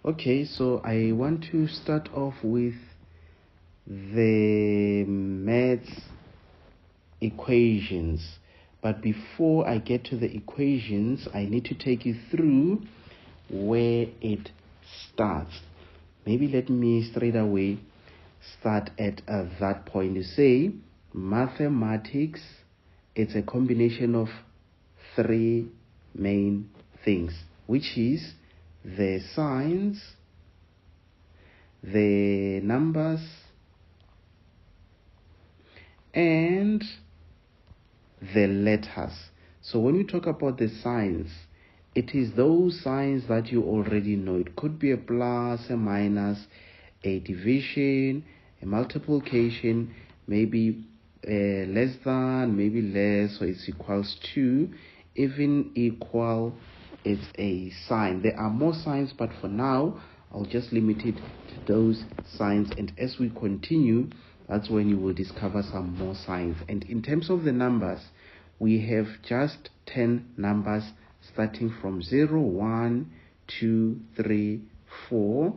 Okay, so I want to start off with the maths equations. But before I get to the equations, I need to take you through where it starts. Maybe let me straight away start at that point. You say mathematics, it's a combination of three main things, which is the signs, the numbers, and the letters. So when we talk about the signs, it is those signs that you already know. It could be a plus, a minus, a division, a multiplication, maybe less than, maybe less, or it's equals to, even equal. It's a sign. There are more signs, but for now I'll just limit it to those signs, and as we continue, that's when you will discover some more signs. And in terms of the numbers, we have just 10 numbers starting from 0, 1, 2, 3, 4,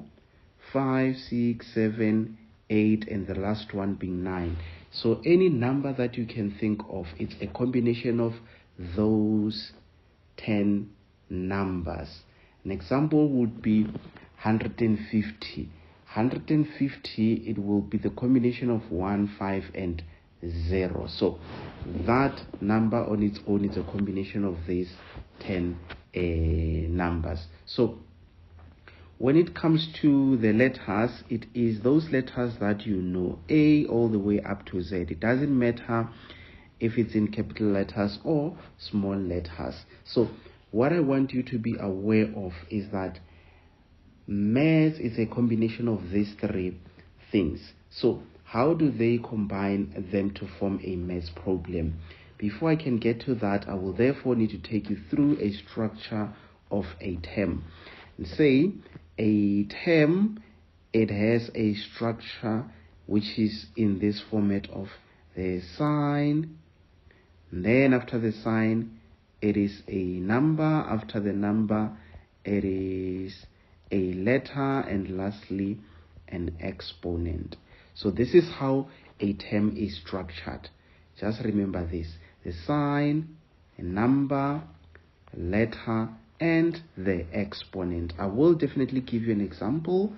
5, 6, 7, 8, and the last one being 9. So any number that you can think of, it's a combination of those 10 numbers. An example would be 150. 150, it will be the combination of 1, 5, and 0. So that number on its own is a combination of these 10 numbers. So when it comes to the letters, it is those letters that you know, A all the way up to Z. It doesn't matter if it's in capital letters or small letters. So what I want you to be aware of is that maths is a combination of these three things. So how do they combine them to form a maths problem? Before I can get to that, I will therefore need to take you through a structure of a term. And say a term, it has a structure which is in this format of the sign, and then after the sign it is a number, after the number it is a letter, and lastly an exponent. So this is how a term is structured. Just remember this: the sign, a number, a letter, and the exponent. I will definitely give you an example,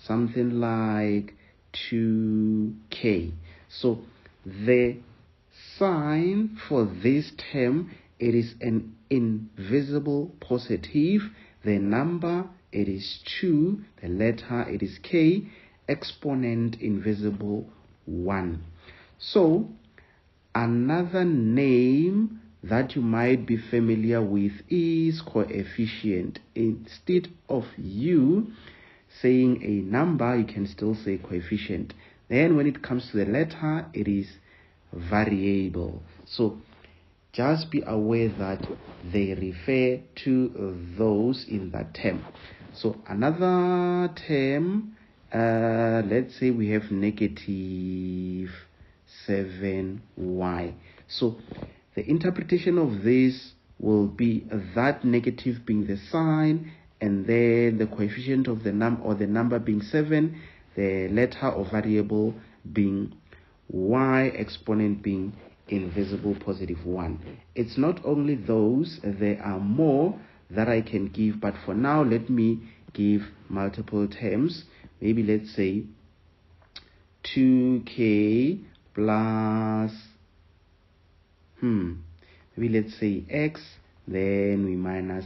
something like 2k. So the sign for this term, it is an invisible positive. The number, it is 2. The letter, it is k. Exponent, invisible 1. So another name that you might be familiar with is coefficient. Instead of you saying a number, you can still say coefficient. Then when it comes to the letter, it is variable. So just be aware that they refer to those in that term. So another term, let's say we have negative 7y. So the interpretation of this will be that negative being the sign, and then the coefficient of the number, or the number being 7, the letter or variable being y, exponent being invisible positive 1. It's not only those, there are more that I can give, but for now let me give multiple terms. Maybe let's say 2k plus maybe let's say x, then we minus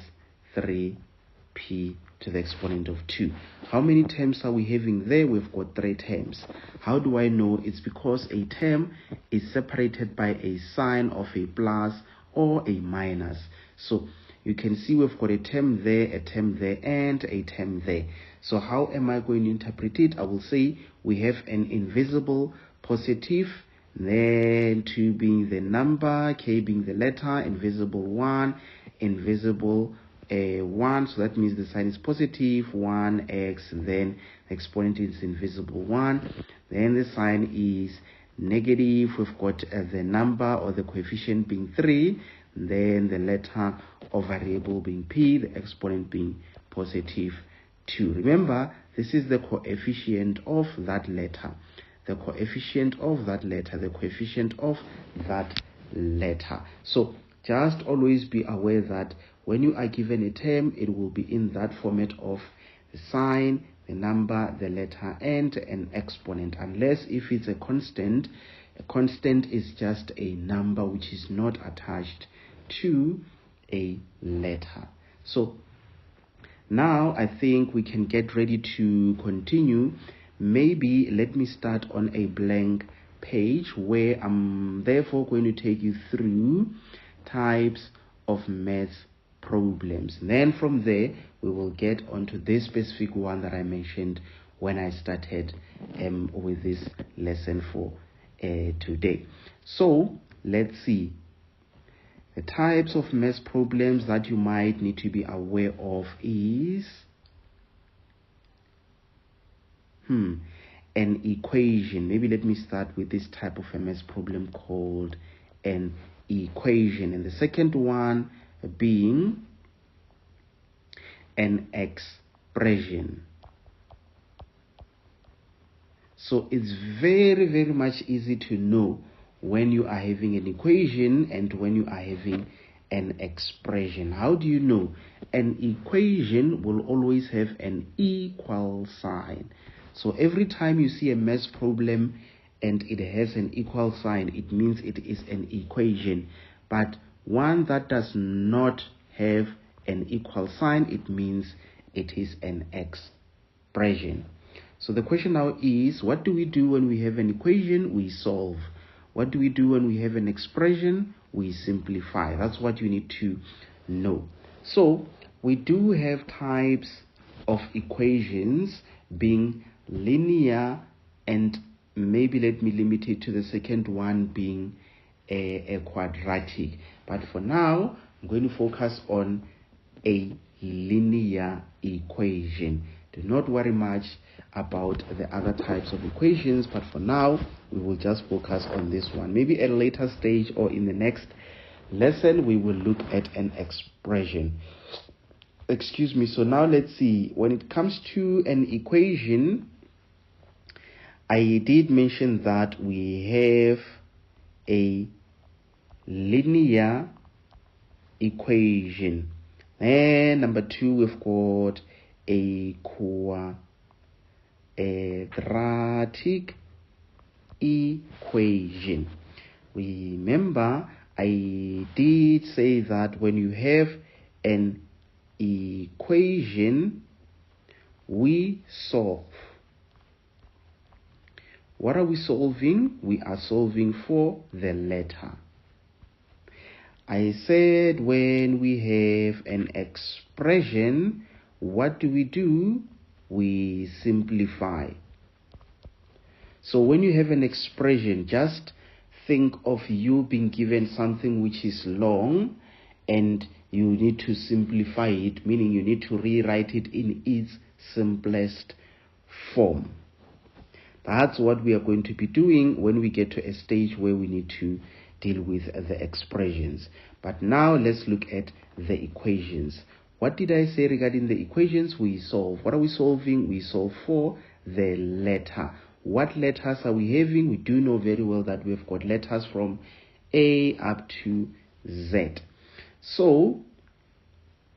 3p to the exponent of 2. How many terms are we having there? We've got 3 terms. How do I know? It's because a term is separated by a sign of a plus or a minus. So you can see we've got a term there, and a term there. So how am I going to interpret it? I will say we have an invisible positive, then 2 being the number, k being the letter, invisible 1, invisible 1, so that means the sign is positive 1x, then the exponent is invisible 1, then the sign is negative. We've got the number or the coefficient being 3, then the letter or variable being p, the exponent being positive 2. Remember, this is the coefficient of that letter. The coefficient of that letter. The coefficient of that letter. So just always be aware that when you are given a term, it will be in that format of the sign, the number, the letter, and an exponent. Unless if it's a constant is just a number which is not attached to a letter. So now I think we can get ready to continue. Maybe let me start on a blank page where I'm therefore going to take you through types of math problems. And then from there we will get onto this specific one that I mentioned when I started with this lesson for today. So let's see. The types of math problems that you might need to be aware of is an equation. Maybe let me start with this type of a math problem called an equation, and the second one being an expression. So it's very, very much easy to know when you are having an equation and when you are having an expression. How do you know? An equation will always have an equal sign. So every time you see a math problem and it has an equal sign, it means it is an equation. But one that does not have an equal sign, it means it is an expression. So the question now is, what do we do when we have an equation? We solve. What do we do when we have an expression? We simplify. That's what you need to know. So we do have types of equations being linear, and maybe let me limit it to the second one being a quadratic. But for now, I'm going to focus on a linear equation. Do not worry much about the other types of equations, but for now we will just focus on this one. Maybe at a later stage or in the next lesson we will look at an expression. Excuse me. So now let's see. When it comes to an equation, I did mention that we have a linear equation, and number 2 we've got a quadratic equation. Remember, I did say that when you have an equation, we solve. What are we solving? We are solving for the letter. I said when we have an expression, what do? We simplify. So when you have an expression, just think of you being given something which is long and you need to simplify it, meaning you need to rewrite it in its simplest form. That's what we are going to be doing when we get to a stage where we need to deal with the expressions. But now let's look at the equations. What did I say regarding the equations? We solve. What are we solving? We solve for the letter. What letters are we having? We do know very well that we've got letters from A up to Z. So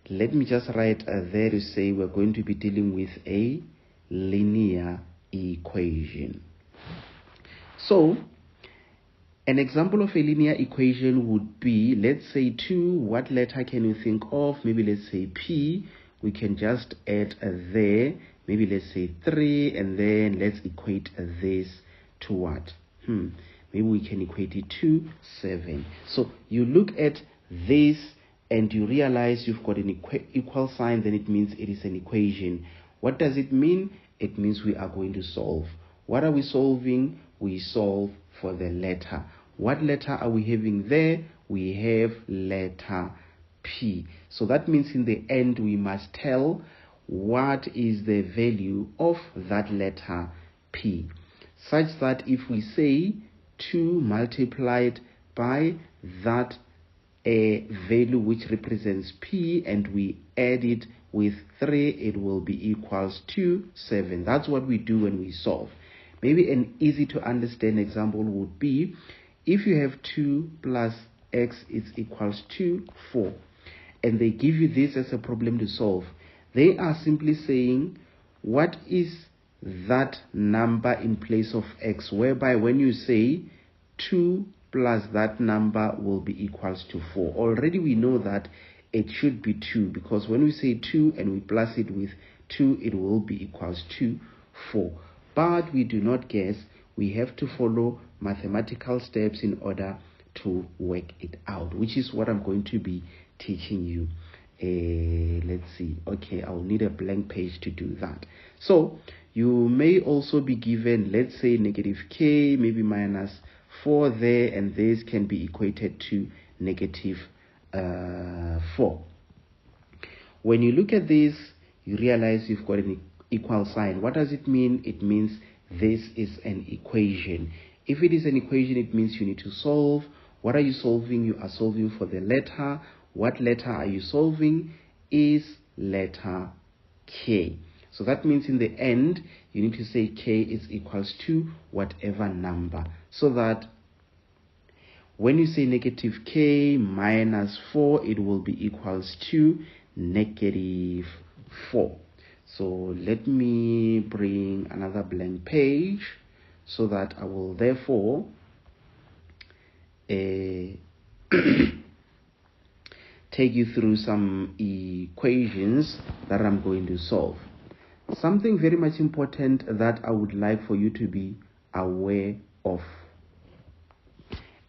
let me just write there to say we're going to be dealing with a linear equation. So an example of a linear equation would be, let's say 2, what letter can you think of? Maybe let's say P. We can just add there, maybe let's say 3, and then let's equate this to what? Maybe we can equate it to 7. So you look at this and you realize you've got an equal sign, then it means it is an equation. What does it mean? It means we are going to solve. What are we solving? We solve for the letter. What letter are we having there? We have letter P. So that means in the end we must tell what is the value of that letter P, such that if we say 2 multiplied by that a value which represents p and we add it with 3, it will be equals to 7. That's what we do when we solve. Maybe an easy to understand example would be if you have 2 plus x is equals to 4 and they give you this as a problem to solve. They are simply saying what is that number in place of x, whereby when you say 2 plus that number will be equals to 4. Already we know that it should be 2, because when we say 2 and we plus it with 2, it will be equals to 4. But we do not guess. We have to follow mathematical steps in order to work it out, which is what I'm going to be teaching you. Let's see. Okay, I'll need a blank page to do that. So you may also be given, let's say, negative k, maybe minus 4 there, and this can be equated to negative 4. When you look at this, you realize you've got an equal sign. What does it mean? It means this is an equation. If it is an equation, it means you need to solve. What are you solving? You are solving for the letter. What letter are you solving? Is letter k. So that means in the end, you need to say k is equals to whatever number. So that when you say negative k minus 4, it will be equals to negative 4. So let me bring another blank page so that I will therefore take you through some equations that I'm going to solve. Something very much important that I would like for you to be aware of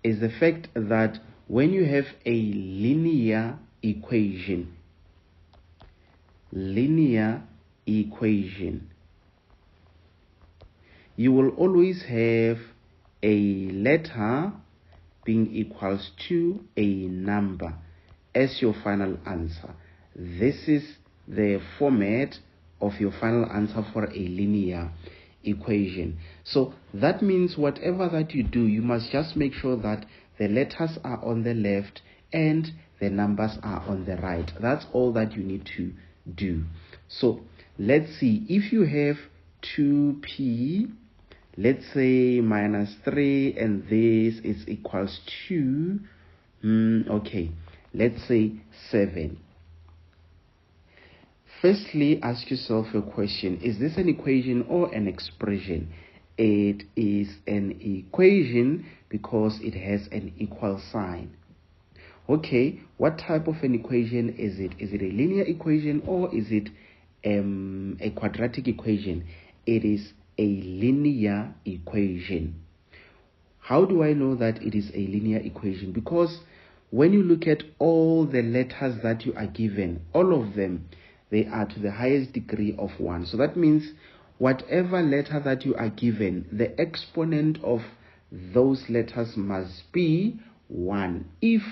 is the fact that when you have a linear equation, you will always have a letter being equals to a number as your final answer. This is the format of your final answer for a linear equation. So that means whatever that you do, you must just make sure that the letters are on the left and the numbers are on the right. That's all that you need to do. So let's see, if you have 2p, let's say minus 3, and this is equals to okay, let's say 7. Firstly, ask yourself a question. Is this an equation or an expression? It is an equation because it has an equal sign. Okay, what type of an equation is it? Is it a linear equation or is it a quadratic equation? It is a linear equation. How do I know that it is a linear equation? Because when you look at all the letters that you are given, all of them, they are to the highest degree of 1. So that means whatever letter that you are given, the exponent of those letters must be 1. If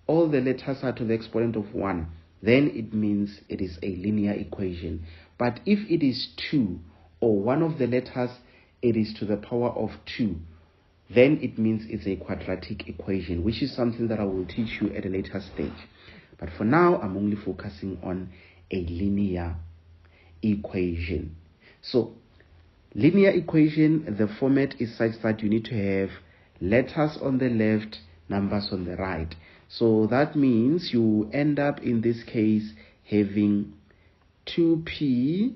all the letters are to the exponent of 1, then it means it is a linear equation. But if it is 2, or one of the letters, it is to the power of 2, then it means it's a quadratic equation, which is something that I will teach you at a later stage. But for now, I'm only focusing on a linear equation. So linear equation, the format is such that you need to have letters on the left, numbers on the right. So that means you end up in this case having 2p,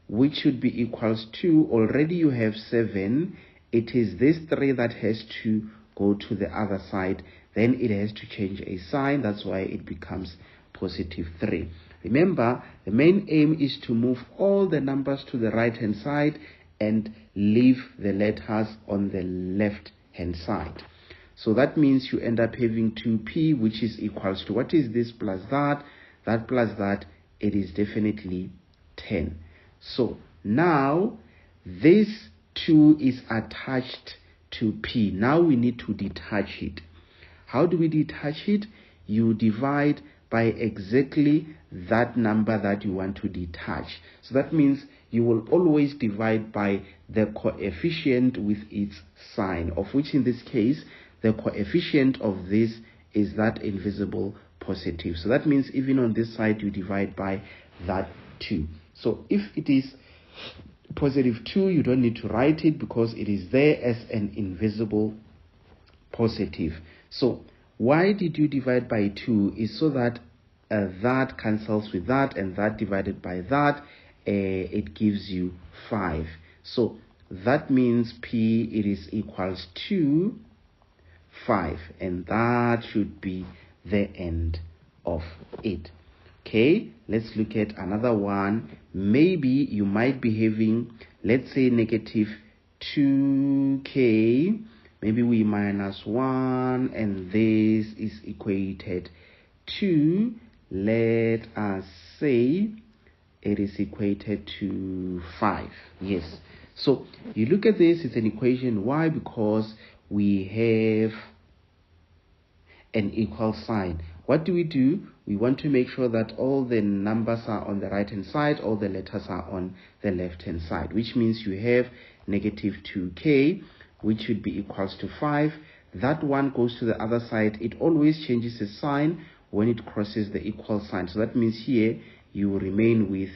which should be equals to, already you have 7. It is this 3 that has to go to the other side. Then it has to change a sign. That's why it becomes positive 3. Remember, the main aim is to move all the numbers to the right hand side and leave the letters on the left hand side. So that means you end up having 2p, which is equals to, what is this plus that? That plus that, it is definitely 10. So now this 2 is attached to p. Now we need to detach it. How do we detach it? You divide by exactly that number that you want to detach. So that means you will always divide by the coefficient with its sign, of which in this case, the coefficient of this is that invisible positive. So that means even on this side, you divide by that 2. So if it is positive 2, you don't need to write it because it is there as an invisible positive. So why did you divide by 2 is so that that cancels with that, and that divided by that, it gives you 5. So that means P, it is equals to 5, and that should be the end of it. Okay, let's look at another one. Maybe you might be having, let's say, negative 2k. Maybe we minus 1, and this is equated to, let us say, it is equated to 5. Yes. So you look at this, it's an equation. Why? Because we have an equal sign. What do? We want to make sure that all the numbers are on the right hand side, all the letters are on the left hand side, which means you have negative 2k, which should be equals to 5. That one goes to the other side. It always changes the sign when it crosses the equal sign. So that means here you will remain with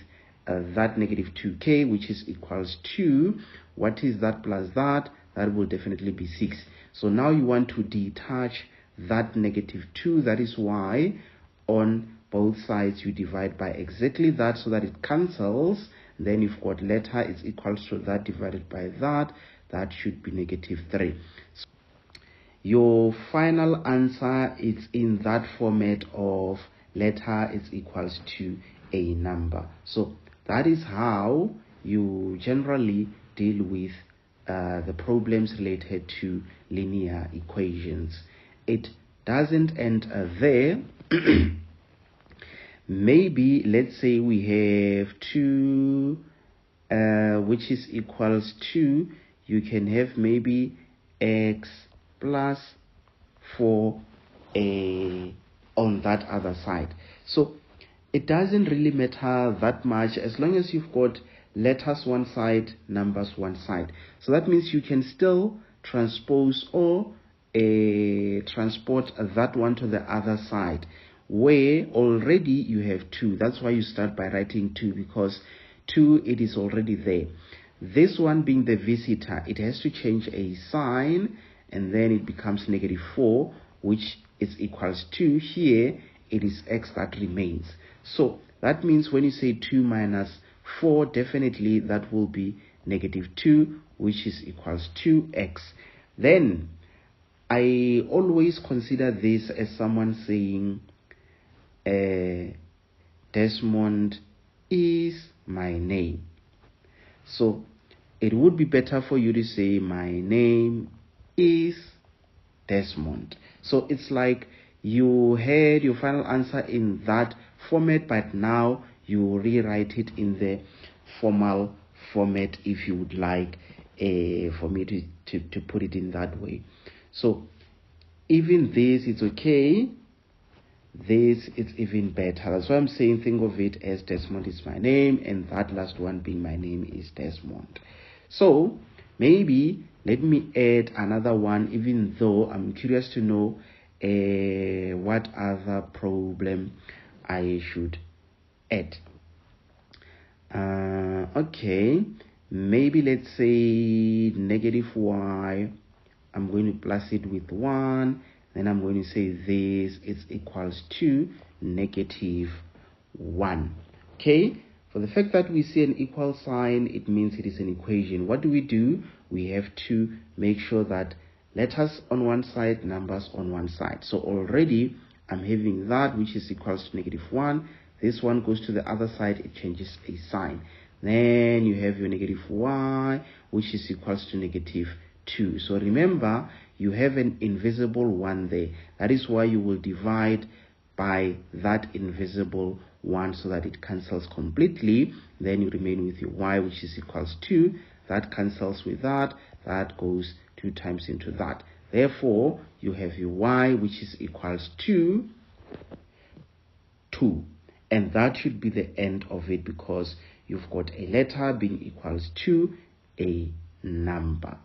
that negative 2k, which is equals to, what is that plus that? That will definitely be 6. So now you want to detach that negative 2. That is why on both sides you divide by exactly that, so that it cancels. Then you've got letter is equals to that divided by that. That should be negative 3. So your final answer is in that format of letter is equals to a number. So that is how you generally deal with the problems related to linear equations. It doesn't end there. Maybe let's say we have 2 which is equals to, you can have maybe x plus 4 on that other side. So it doesn't really matter that much as long as you've got letters one side, numbers one side. So that means you can still transpose or transport that one to the other side, where already you have 2. That's why you start by writing 2, because 2, it is already there. This one being the visitor, it has to change a sign, and then it becomes negative 4, which is equals to, here it is x that remains. So that means when you say 2 minus 4, definitely that will be negative 2, which is equals to x. Then I always consider this as someone saying, Desmond is my name. So it would be better for you to say, my name is Desmond. So it's like you had your final answer in that format, but now you rewrite it in the formal format if you would like for me to put it in that way. So even this, it's okay. This is even better. That's why I'm saying think of it as Desmond is my name, and that last one being my name is Desmond. So maybe let me add another one, even though I'm curious to know what other problem I should add. Okay, maybe let's say negative y. I'm going to plus it with 1. Then I'm going to say this is equals to negative 1. Okay, for the fact that we see an equal sign, it means it is an equation. What do? We have to make sure that letters on one side, numbers on one side. So already I'm having that, which is equals to negative 1. This one goes to the other side, it changes a sign. Then you have your negative y, which is equals to negative 2. So remember, you have an invisible 1 there. That is why you will divide by that invisible 1 so that it cancels completely. Then you remain with your y, which is equals 2. That cancels with that. That goes 2 times into that. Therefore, you have your y, which is equals to 2. And that should be the end of it, because you've got a letter being equals to a number.